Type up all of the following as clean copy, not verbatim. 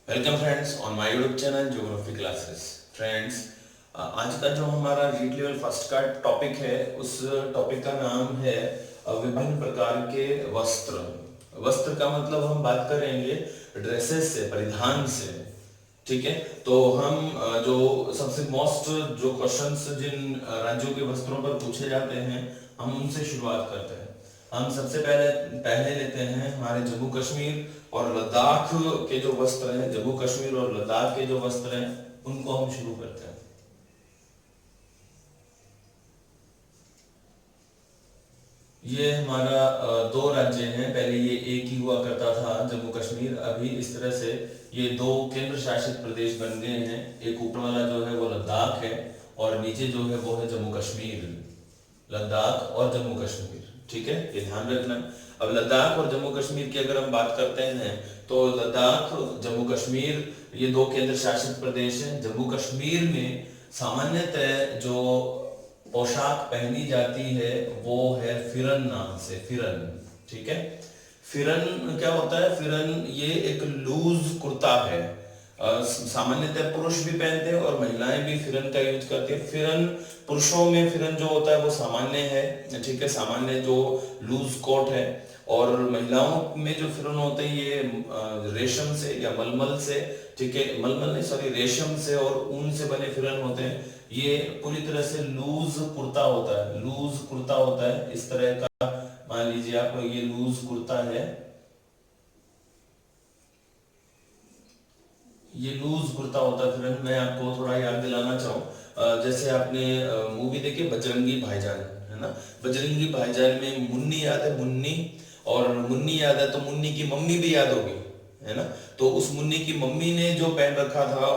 Welcome friends on my YouTube channel geography classes. Friends, आज का जो हमारा रीड लेवल फर्स्ट का टॉपिक है, उस टॉपिक का नाम है विभिन्न प्रकार के वस्त्र। वस्त्र का मतलब हम बात करेंगे ड्रेसेस से, परिधान से। ठीक है, तो हम जो सबसे मोस्ट जो क्वेश्चंस जिन राज्यों के वस्त्रों पर पूछे जाते हैं, हम उनसे शुरुआत करते हैं। हम सबसे पहले पहले लेते हैं हमारे जम्मू कश्मीर और लद्दाख के जो वस्त्र हैं। जम्मू कश्मीर और लद्दाख के जो वस्त्र हैं, उनको हम शुरू करते हैं। ये हमारा दो राज्य हैं। पहले ये एक ही हुआ करता था, जम्मू कश्मीर। अभी इस तरह से ये दो केंद्र शासित प्रदेश बन गए हैं। एक ऊपर वाला जो है वो लद्दाख है, और नीचे जो है वो है जम्मू कश्मीर। लद्दाख और जम्मू कश्मीर, ठीक है, ये ध्यान रखना। अब लद्दाख और जम्मू कश्मीर की अगर हम बात करते हैं, तो लद्दाख, जम्मू कश्मीर, ये दो केंद्र शासित प्रदेश हैं। जम्मू कश्मीर में सामान्यतः जो पोशाक पहनी जाती है वो है फिरन नाम से। फिरन, ठीक है। फिरन क्या होता है? फिरन ये एक लूज कुर्ता है। सामान्यतः पुरुष भी पहनते हैं और महिलाएं भी फिरन का यूज करती है। फिरन, पुरुषों में फिरन जो होता है वो सामान्य है, ठीक है, सामान्य जो लूज कोट है। और महिलाओं में जो फिरन होते हैं ये रेशम से या मलमल से, ठीक है, मलमल नहीं, सॉरी, रेशम से और ऊन से बने फिरन होते हैं। ये पूरी तरह से लूज कुर्ता होता है, लूज कुर्ता होता है इस तरह का। मान लीजिए आप, ये लूज कुर्ता है, ये लूज कुर्ता होता है। फिर मैं आपको थोड़ा याद दिलाना चाहूँ, जैसे आपने मूवी देखी बजरंगी भाईजान, है ना? बजरंगी भाईजान में मुन्नी याद है? मुन्नी, और मुन्नी याद है तो मुन्नी की मम्मी भी याद होगी, है ना? तो उस मुन्नी की मम्मी ने जो पहन रखा था,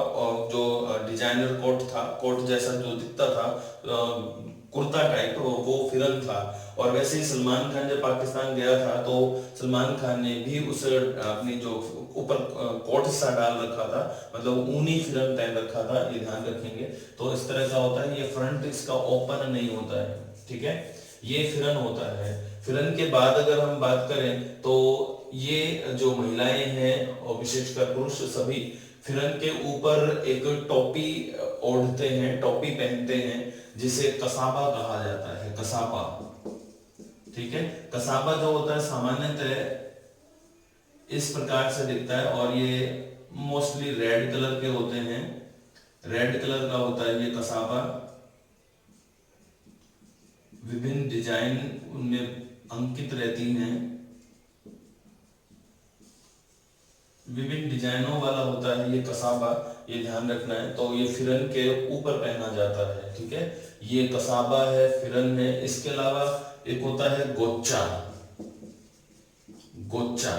जो डिजाइनर कोट था, कोट जैसा जो दिखता था, कुर्ता टाइप, वो फिरन था। और वैसे ही सलमान खान जब पाकिस्तान गया था, तो सलमान खान ने भी उस अपनी जो ऊपर कोट सा डाल रखा था, मतलब ऊनी फिरन पहन रखा था, ये ध्यान रखेंगे। तो इस तरह का होता है, ये फ्रंट इसका ओपन नहीं होता है, ठीक है, ये फिरन होता है। फिरन के बाद अगर हम बात करें, तो ये जो महिलाएं हैं और विशेषकर पुरुष सभी फिरन के ऊपर एक टोपी ओढ़ते हैं, टोपी पहनते हैं, जिसे कसाबा कहा जाता है। कसाबा, ठीक है। कसाबा जो होता है सामान्यतः इस प्रकार से दिखता है, और ये मोस्टली रेड कलर के होते हैं। रेड कलर का होता है ये कसाबा। विभिन्न डिजाइन उनमें अंकित रहती हैं, विभिन्न डिजाइनों वाला होता है ये कसाबा, ये ध्यान रखना है। तो ये फिरन के ऊपर पहना जाता है, ठीक है। ये कसाबा है, फिरन है। इसके अलावा एक होता है गोचा। गोचा,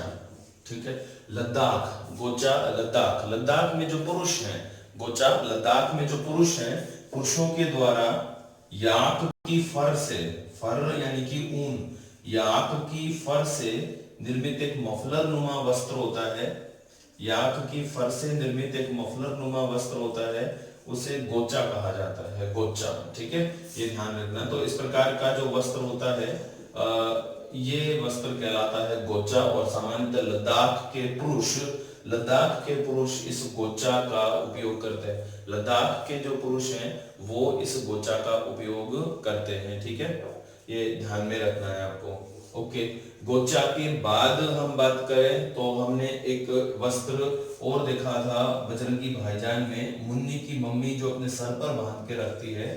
ठीक है। लद्दाख, गोचा, लद्दाख। लद्दाख में जो पुरुष हैं, गोचा लद्दाख में जो पुरुष हैं, पुरुषों के द्वारा याक की फर से, फर यानी कि ऊन, याक की फर से निर्मित एक मफलर नुमा वस्त्र होता है। याक की फर से निर्मित एक मफलर नुमा वस्त्र होता है, उसे गोचा कहा जाता है। गोचा, ठीक है, ये ध्यान रखना। तो इस प्रकार का जो वस्त्र होता है, ये वस्त्र कहलाता है गोचा। और सामान्यतः लद्दाख के पुरुष इस गोचा का उपयोग करते हैं। लद्दाख के जो पुरुष हैं वो इस गोचा का उपयोग करते हैं, ठीक है, ये ध्यान में रखना है आपको। ओके, गोचा के बाद हम बात करें, तो हमने एक वस्त्र और देखा था बजरंगी भाईजान में, मुन्नी की मम्मी जो अपने सर पर बांध के रखती है,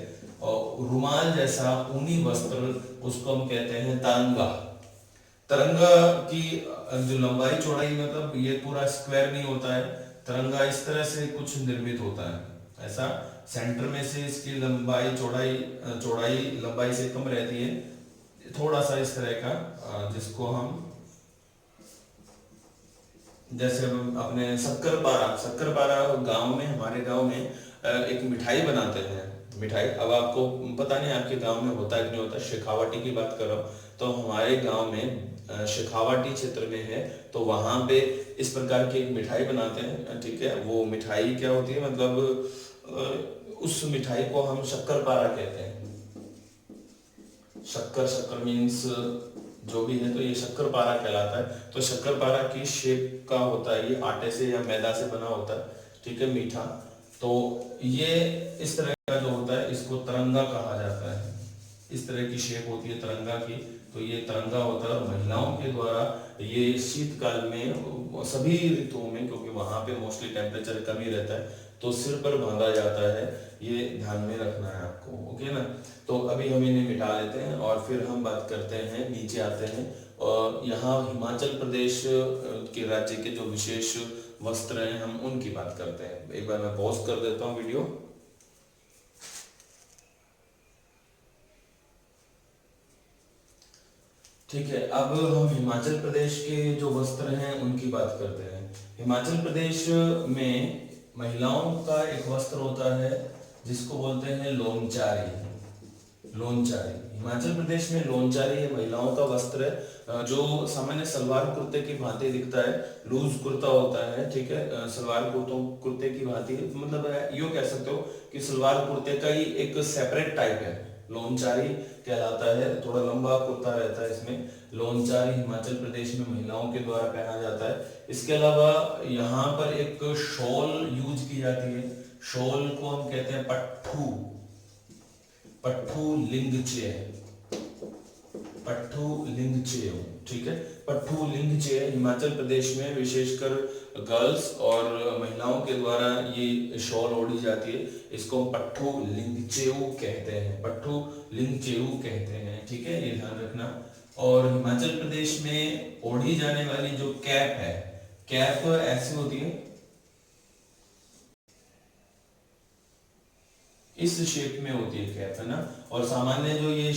और रुमाल जैसा ऊनी वस्त्र, उसको हम कहते हैं तांगा। तिरंगा की जो लंबाई चौड़ाई, मतलब ये पूरा स्क्वायर नहीं होता है। तिरंगा इस तरह से कुछ निर्मित होता है, ऐसा सेंटर में से इसकी लंबाई चौड़ाई, चौड़ाई लंबाई से कम रहती है, थोड़ा सा इस तरह का, जिसको हम, जैसे हम अपने शक्कर पारा गांव में, हमारे गांव में एक मिठाई बनाते हैं। मिठाई, अब आपको पता नहीं आपके गांव में होता है कि नहीं होता, शेखावाटी की बात कर रहा हूँ। तो हमारे गांव में शेखावाटी क्षेत्र में है, तो वहां पे इस प्रकार की एक मिठाई बनाते हैं, ठीक है। वो मिठाई क्या होती है, मतलब उस मिठाई को हम शक्कर पारा कहते हैं। शक्कर, शक्कर मीन्स जो भी है, तो ये शक्करपारा कहलाता है। तो शक्करपारा की शेप का होता है, ये आटे से या मैदा से बना होता है, ठीक है, मीठा। तो ये इस तरह का जो होता है इसको तिरंगा कहा जाता है। इस तरह की शेप होती है तिरंगा की, तो ये तिरंगा होता है। और महिलाओं के द्वारा ये शीतकाल में सभी ऋतुओं में, क्योंकि वहां पे मोस्टली टेम्परेचर कम ही रहता है, तो सिर पर बांधा जाता है। ये ध्यान में रखना है आपको, ओके ना। तो अभी हम इन्हें मिटा लेते हैं और फिर हम बात करते हैं, नीचे आते हैं। और यहाँ हिमाचल प्रदेश के राज्य के जो विशेष वस्त्र हैं, हम उनकी बात करते हैं। एक बार मैं पॉज कर देता हूँ वीडियो। ठीक है, अब हम हिमाचल प्रदेश के जो वस्त्र हैं उनकी बात करते हैं। हिमाचल प्रदेश में महिलाओं का एक वस्त्र होता है जिसको बोलते हैं लोनचारी। लोनचारी, हिमाचल प्रदेश में लोनचारी ये महिलाओं का वस्त्र है, जो सामान्य सलवार कुर्ते की भांति दिखता है। लूज कुर्ता होता है, ठीक है, सलवार कुर्ते की भांति, मतलब यूँ कह सकते हो कि सलवार कुर्ते का ही एक सेपरेट टाइप है, लोनचारी कहलाता है। थोड़ा लंबा कुर्ता रहता है इसमें। लोनचारी हिमाचल प्रदेश में महिलाओं के द्वारा पहना जाता है। इसके अलावा यहाँ पर एक शॉल यूज की जाती है। शॉल को हम कहते हैं पट्ठू। पट्ठू लिंगचे, पट्ठू लिंगचे, ठीक है। पट्ठू लिंगचे हिमाचल प्रदेश में विशेषकर गर्ल्स और महिलाओं के द्वारा ये शॉल ओढ़ी जाती है। इसको पट्ठू लिंगचेऊ कहते हैं, पट्ठू लिंगचेऊ कहते हैं, ठीक है, ये ध्यान रखना। और हिमाचल प्रदेश में ओढ़ी जाने वाली जो कैप है, कैप ऐसी होती है, इस शेप में होती है कैप, है ना। और सामान्य जो ये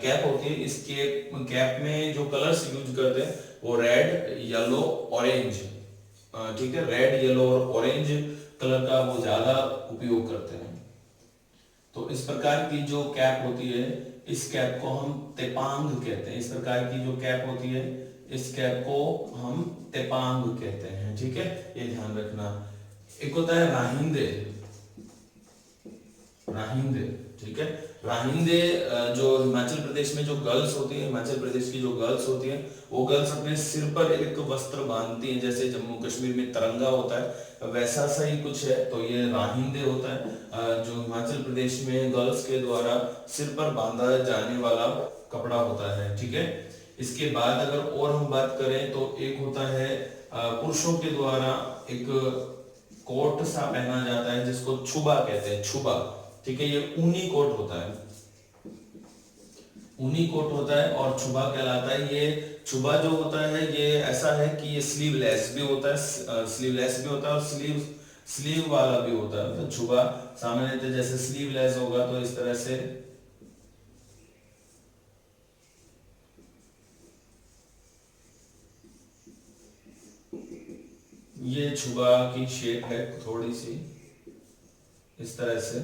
कैप होती है, इस कैप में जो कलर्स यूज करते हैं वो रेड, येलो, ऑरेंज, ठीक है, रेड, येलो और ऑरेंज कलर का वो ज्यादा उपयोग करते हैं। तो इस प्रकार की जो कैप होती है, इस कैप को हम तेपांग कहते हैं। इस प्रकार की जो कैप होती है, इस कैप को हम तेपांग कहते हैं, ठीक है, ये ध्यान रखना। एक होता है राहिंदे। राहिंदे, ठीक है, राहिंदे जो हिमाचल प्रदेश में जो गर्ल्स होती है, हिमाचल प्रदेश की जो गर्ल्स होती है, वो गर्ल्स अपने सिर पर एक वस्त्र बांधती हैं, जैसे जम्मू कश्मीर में तिरंगा होता है वैसा सा ही कुछ है। तो ये राहिंदे होता है जो हिमाचल प्रदेश में गर्ल्स के द्वारा सिर पर बांधा जाने वाला कपड़ा होता है, ठीक है। इसके बाद अगर और हम बात करें तो एक होता है पुरुषों के द्वारा एक कोट सा पहना जाता है जिसको छुबा कहते हैं, छुबा, ठीक है। ये ऊनी कोट होता है, ऊनी कोट होता है और छुबा कहलाता है। ये छुबा जो होता है ये ऐसा है कि ये स्लीवलेस भी होता है, स्लीवलेस भी होता है और स्लीव वाला भी होता है। तो छुबा सामान्यतः जैसे स्लीवलेस होगा तो इस तरह से ये छुबा की शेप है थोड़ी सी इस तरह से।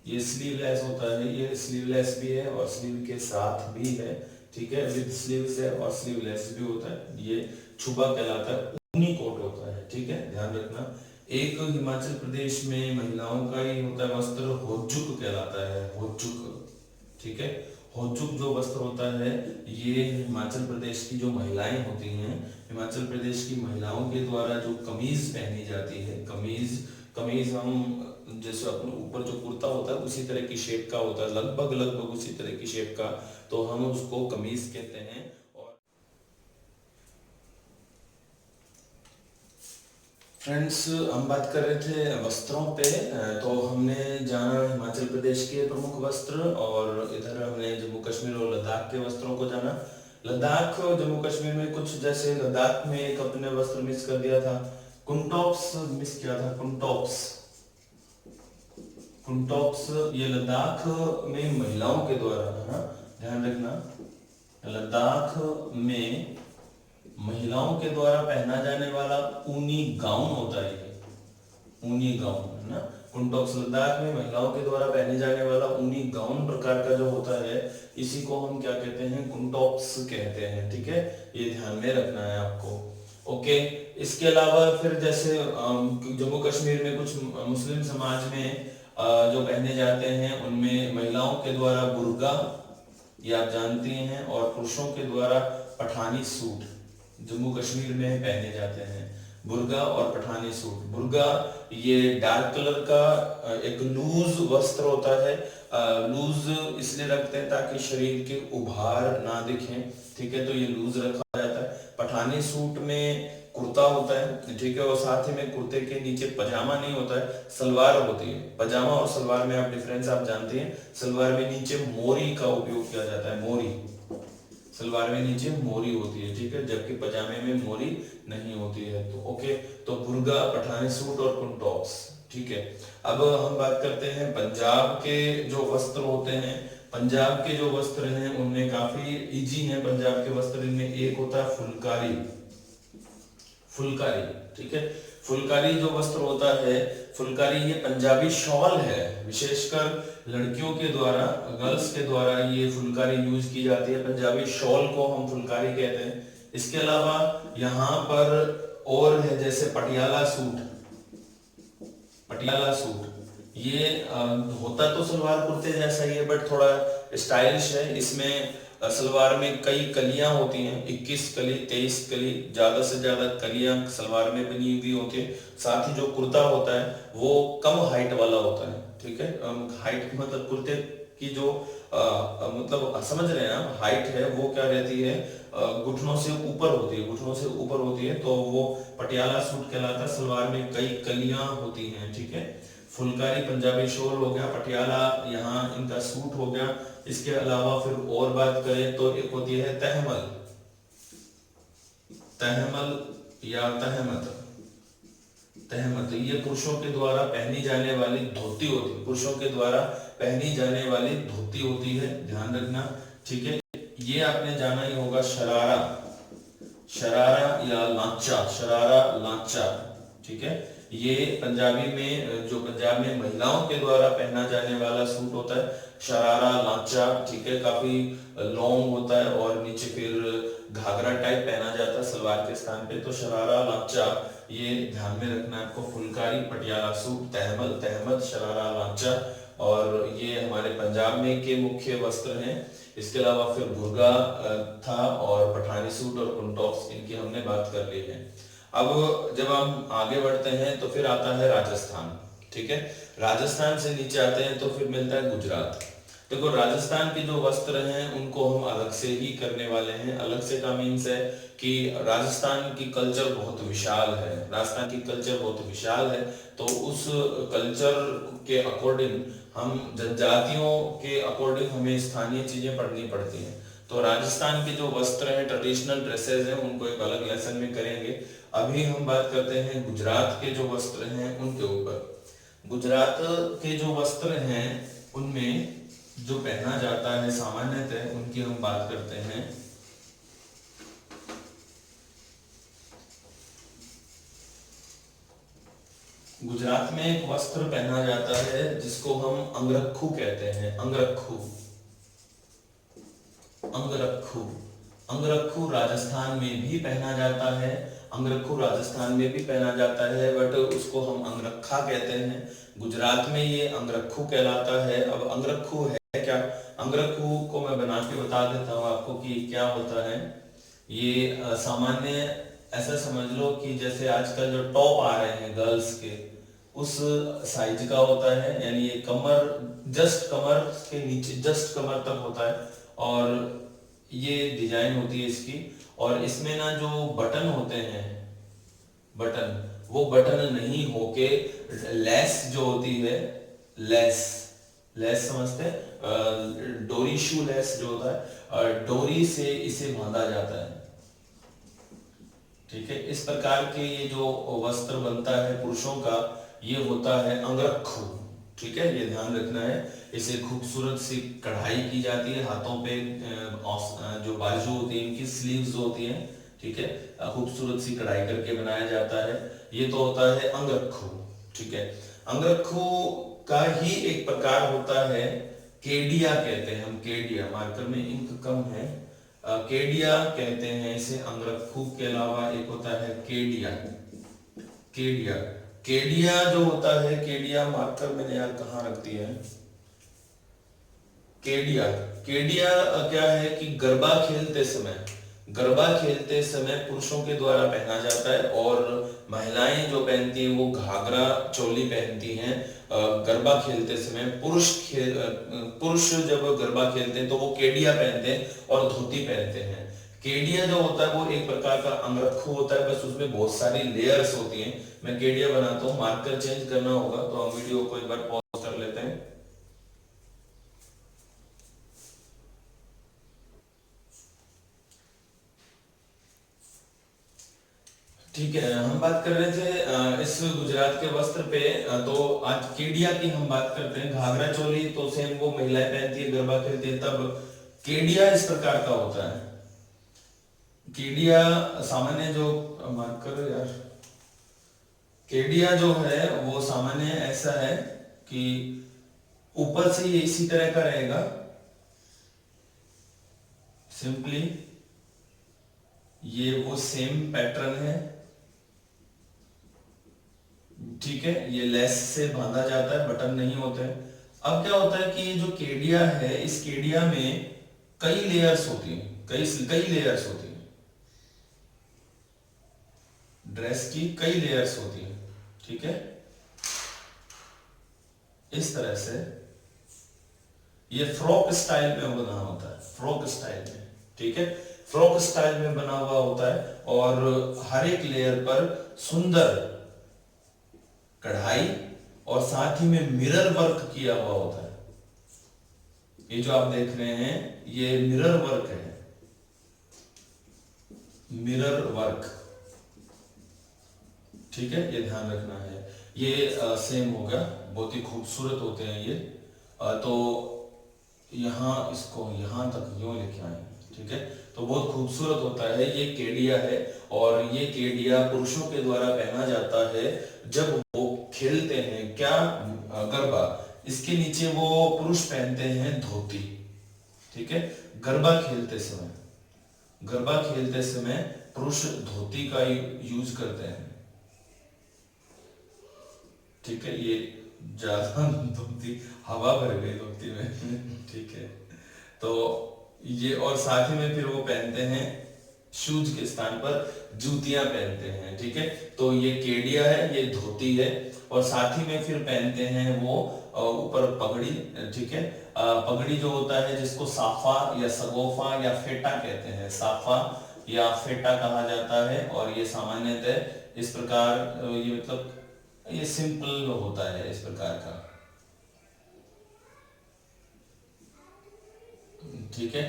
ये स्लीवलेस होता है, ये स्लीवलेस भी है और स्लीव के साथ भी है, ठीक है, विद स्लीव्स है और स्लीवलेस भी होता है। ये छुबा कहलाता है, ऊनी कोट होता है, ठीक है, ध्यान रखना। एक हिमाचल प्रदेश में महिलाओं का ही होता है वस्त्र, होजुक कहलाता है, होजुक, ठीक है। होजुक जो वस्त्र होता है ये हिमाचल प्रदेश की जो महिलाएं होती हैं, हिमाचल प्रदेश की महिलाओं के द्वारा जो कमीज पहनी जाती है, कमीज, कमीज हम जैसे अपने ऊपर जो कुर्ता होता है उसी तरह की शेप का होता है, लगभग लगभग उसी तरह की शेप का, तो हम उसको कमीज कहते हैं। और फ्रेंड्स, हम बात कर रहे थे वस्त्रों पे, तो हमने जाना हिमाचल प्रदेश के प्रमुख वस्त्र और इधर हमने जम्मू कश्मीर और लद्दाख के वस्त्रों को जाना। लद्दाख जम्मू कश्मीर में कुछ, जैसे लद्दाख में एक अपने वस्त्र मिस कर दिया था, कुंटॉप्स मिस किया था, कुंटॉप्स, कुंटॉप्स ये लद्दाख में महिलाओं के द्वारा, है ना, ध्यान रखना, लद्दाख में महिलाओं के द्वारा पहना जाने वाला ऊनी गाउन होता है, ऊनी गाउन, है ना। कुंटॉप्स लद्दाख में महिलाओं के द्वारा पहने जाने वाला ऊनी गाउन प्रकार का जो होता है, इसी को हम क्या कहते हैं, कुंटॉप्स कहते हैं, ठीक है, ये ध्यान में रखना है आपको, ओके। इसके अलावा फिर जैसे जम्मू कश्मीर में कुछ मुस्लिम समाज में जो पहने जाते हैं उनमें महिलाओं के द्वारा बुर्का ये आप जानती हैं। और पुरुषों के द्वारा पठानी सूट जम्मू कश्मीर में पहने जाते हैं। बुर्गा और पठानी सूट। बुर्गा ये डार्क कलर का एक लूज वस्त्र होता है। लूज इसलिए रखते हैं ताकि शरीर के उभार ना दिखें, ठीक है, तो ये लूज रखा जाता है। पठानी सूट में कुर्ता होता है, ठीक है, और साथ ही में कुर्ते के नीचे पजामा नहीं होता है, सलवार होती है। पजामा और सलवार में आप डिफरेंस आप जानते हैं। सलवार में नीचे मोरी का उपयोग किया जाता है, मोरी। सलवार में नीचे मोरी होती है, ठीक है, जबकि पजामे में मोरी नहीं होती है। तो ओके, तो बुर्गा, पठानी सूट और कुंटॉप्स, ठीक है। अब हम बात करते हैं पंजाब के जो वस्त्र होते हैं। पंजाब के जो वस्त्र हैं उनमें काफी इजी है पंजाब के वस्त्र। इनमें एक होता है फुलकारी। फुलकारी, ठीक है, फुलकारी जो वस्त्र होता है, फुलकारी ये पंजाबी शॉल है। विशेषकर लड़कियों के द्वारा, गर्ल्स के द्वारा ये फुलकारी यूज की जाती है। पंजाबी शॉल को हम फुलकारी कहते हैं। इसके अलावा यहाँ पर और है जैसे पटियाला सूट। पटियाला सूट ये होता तो सलवार कुर्ते जैसा ही है, बट थोड़ा स्टाइलिश है। इसमें सलवार में कई कलियां होती हैं, 21 कली, 23 कली, ज्यादा से ज्यादा कलियां सलवार में बनी हुई होती है। साथ ही जो कुर्ता होता है वो कम हाइट वाला होता है, ठीक है। हाइट मतलब कुर्ते की जो मतलब समझ रहे हैं आप, हाइट है वो क्या रहती है, घुटनों से ऊपर होती है, घुटनों से ऊपर होती है, तो वो पटियाला सूट कहलाता है। सलवार में कई कलियां होती हैं, ठीक है। फुलकारी पंजाबी शॉल हो गया, पटियाला यहाँ इनका सूट हो गया। इसके अलावा फिर और बात करें तो एक होती है तहमल। तहमल या तहमत। तहमत ये पुरुषों के द्वारा पहनी जाने वाली धोती होती है। पुरुषों के द्वारा पहनी जाने वाली धोती होती है, ध्यान रखना, ठीक है। ये आपने जाना ही होगा शरारा। शरारा या लांचा, शरारा लांचा, ठीक है। ये पंजाबी में, जो पंजाब में महिलाओं के द्वारा पहना जाने वाला सूट होता है, शरारा लांचा, ठीक है। काफी लॉन्ग होता है और नीचे फिर घाघरा टाइप पहना जाता है सलवार के स्थान पे, तो शरारा लांचा ये ध्यान में रखना आपको। फुलकारी, पटियाला सूट, तहमल, तहमद, शरारा लांचा, और ये हमारे पंजाब में के मुख्य वस्त्र हैं। इसके अलावा फिर बुर्गा था और पठानी सूट और कुंटॉप्स, इनकी हमने बात कर ली है। अब जब हम आगे बढ़ते हैं तो फिर आता है राजस्थान, ठीक है। राजस्थान से नीचे आते हैं तो फिर मिलता है गुजरात। देखो राजस्थान के जो वस्त्र हैं उनको हम अलग से ही करने वाले हैं। अलग से का मीन्स है कि राजस्थान की कल्चर बहुत विशाल है। राजस्थान की कल्चर बहुत विशाल है, तो उस कल्चर के अकॉर्डिंग हम जनजातियों के अकॉर्डिंग हमें स्थानीय चीजें पढ़नी पड़ती हैं। तो राजस्थान के जो वस्त्र हैं, ट्रेडिशनल ड्रेसेस हैं, उनको एक अलग लेसन में करेंगे। अभी हम बात करते हैं गुजरात के जो वस्त्र हैं उनके ऊपर। गुजरात के जो वस्त्र हैं उनमें जो पहना जाता है सामान्यतः, उनकी हम बात करते हैं। गुजरात में एक वस्त्र पहना जाता है जिसको हम अंगरखू कहते हैं। अंगरखू, अंगरखू, अंगरखू राजस्थान में भी पहना जाता है। अंगरखू राजस्थान में भी पहना जाता है, बट उसको हम अंगरखा कहते हैं। गुजरात में ये अंगरखू कहलाता है। अब अंगरखू है क्या? अंगरखू को मैं बना के बता देता हूँ आपको कि क्या होता है। ये सामान्य ऐसा समझ लो कि जैसे आजकल जो टॉप आ रहे हैं गर्ल्स के, उस साइज का होता है। यानी ये कमर, जस्ट कमर के नीचे, जस्ट कमर तक होता है, और ये डिजाइन होती है इसकी। और इसमें ना जो बटन होते हैं, बटन, वो बटन नहीं होके लेस जो होती है, लेस, लेस समझते हैं, डोरी शू लेस जो होता है, डोरी से इसे बांधा जाता है, ठीक है। इस प्रकार के ये जो वस्त्र बनता है पुरुषों का, ये होता है अंगरखू, ठीक है, ये ध्यान रखना है। इसे खूबसूरत सी कढ़ाई की जाती है हाथों पे, जो बाजू होती है इनकी, स्लीव्स होती हैं, ठीक है, खूबसूरत सी कढ़ाई करके बनाया जाता है। ये तो होता है अंगरखू, ठीक है। अंगरखू का ही एक प्रकार होता है केडिया कहते हैं हम। केडिया, मार्कर में इंक कम है, केडिया कहते हैं इसे। अंगरखू के अलावा एक होता है केडिया। केडिया, केडिया जो होता है, केडिया मार्कर मैंने यार कहाँ रख दिया है। केडिया। केडिया क्या है कि गरबा खेलते समय पुरुषों के द्वारा पहना जाता है, और महिलाएं जो पहनती हैं वो घाघरा चोली पहनती हैं। गरबा खेलते समय पुरुष जब गरबा खेलते हैं तो वो केडिया पहनते हैं और धोती पहनते हैं। केडिया जो होता है वो एक प्रकार का अंगरखू होता है, बस उसमें बहुत सारी लेयर्स होती हैं। मैं केडिया बनाता हूँ, मार्कर चेंज करना होगा तो हम वीडियो को एक बार पॉज कर लेते हैं। ठीक है, हम बात कर रहे थे इस गुजरात के वस्त्र पे। तो आज केडिया की हम बात करते हैं। घाघरा चोली तो सेम वो महिलाएं पहनती है, गरबा खेलती है, तब केडिया इस प्रकार का होता है। केडिया सामान्य जो मार्कर यार, केडिया जो है वो सामान्य ऐसा है कि ऊपर से ये इसी तरह का रहेगा, सिंपली ये वो सेम पैटर्न है। ठीक है, ये लेस से बांधा जाता है, बटन नहीं होते हैं। अब क्या होता है कि ये जो केडिया है, इस केडिया में कई लेयर्स होती हैं, कई कई लेयर्स होती हैं, ड्रेस की कई लेयर्स होती हैं। ठीक है, इस तरह से ये फ्रॉक स्टाइल में बना होता है, फ्रॉक स्टाइल में। ठीक है, फ्रॉक स्टाइल में बना हुआ होता है, और हर एक लेयर पर सुंदर कढ़ाई और साथ ही में मिरर वर्क किया हुआ होता है। ये जो आप देख रहे हैं ये मिरर वर्क है, मिरर वर्क। ठीक है, ये ध्यान रखना है। ये सेम होगा, बहुत ही खूबसूरत होते हैं ये। तो यहाँ इसको यहाँ तक यूं लेके आए। ठीक है, तो बहुत खूबसूरत होता है। ये केडिया है, और ये केडिया पुरुषों के द्वारा पहना जाता है जब वो खेलते हैं क्या, गरबा। इसके नीचे वो पुरुष पहनते हैं धोती। ठीक है, गरबा खेलते समय, गरबा खेलते समय पुरुष धोती का यूज करते हैं। ठीक है, ये ज्यादा धोती, हवा भर गई धोती में। ठीक है, तो ये, और साथ ही में फिर वो पहनते हैं शूज के स्थान पर जूतियां पहनते हैं। ठीक है, तो ये केडिया है, ये धोती है, और साथ ही में फिर पहनते हैं वो ऊपर पगड़ी। ठीक है, पगड़ी जो होता है जिसको साफा या सगोफा या फेटा कहते हैं, साफा या फेटा कहा जाता है। और ये सामान्यतः इस प्रकार, ये मतलब ये सिंपल होता है इस प्रकार का। ठीक है,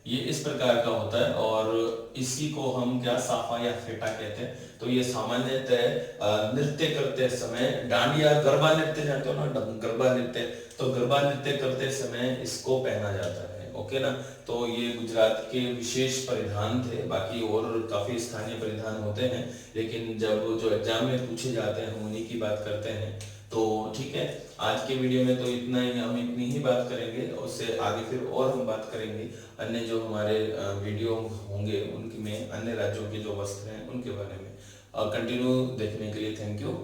ये इस प्रकार का होता है, और इसी को हम क्या साफा या फेटा कहते हैं। तो ये सामान्यतः नृत्य करते समय, डांडिया गरबा नृत्य जानते हो ना, गरबा नृत्य, तो गरबा नृत्य करते समय इसको पहना जाता है। ओके ना, तो ये गुजरात के विशेष परिधान थे। बाकी और काफी स्थानीय परिधान होते हैं, लेकिन जब जो एग्जाम में पूछे जाते हैं हम उन्हीं की बात करते हैं। तो ठीक है, आज के वीडियो में तो इतना ही, हम इतनी ही बात करेंगे। उससे आगे फिर और हम बात करेंगे अन्य जो हमारे वीडियो होंगे उनकी में अन्य राज्यों के जो वस्त्र हैं उनके बारे में। कंटिन्यू देखने के लिए थैंक यू।